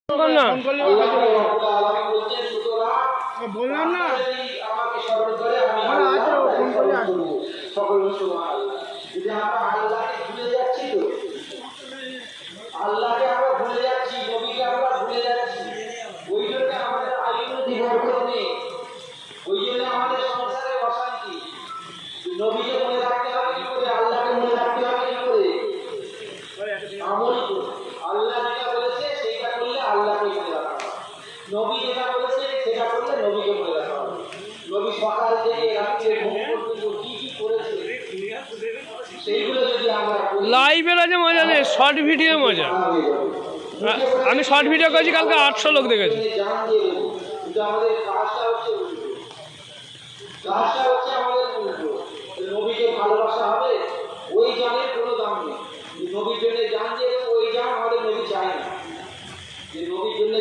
বললাম না আমাকে স্মরণ করে আমি সকল মুসলমান যদি আমরা আল্লাহকে ভুলে যাচ্ছি তো আল্লাহকে আমরা ভুলে যাচ্ছি নবীকে আমরা ভুলে যাচ্ছি ওই জন্য আমাদের আইনতি বরকত নেই ওই জন্য আমাদের সংসারে অশান্তি নবীকে মনে রাখতে হবে কি করে আল্লাহকে মনে রাখতে হবে কি করে আমল করে আল্লাহ যেটা বলেছে সেইটা করলে আল্লাহকে মনে রাখা হবে নবী যেটা বলেছে সেটা করলে নবীকে মনে রাখা হবে নবী সকাল থেকে রাত্রে ঘুম পর্যন্ত কি কি করেছে সেইগুলো যদি আমরা লাইভের আছে মজা নেই, শর্ট ভিডিও মজা। আমি শর্ট ভিডিও করেছি, কালকে 800 লোক দেখেছি। কিন্তু আমাদের কাজটা হচ্ছে উল্টো কাজটা হচ্ছে আমাদের উল্টো নবীকে ভালোবাসা হবে ওই জানের কোনো দাম নেই নবীর জন্য জান দিয়ে ওই জান আমাদের নবী চায় না যে নবীর জন্য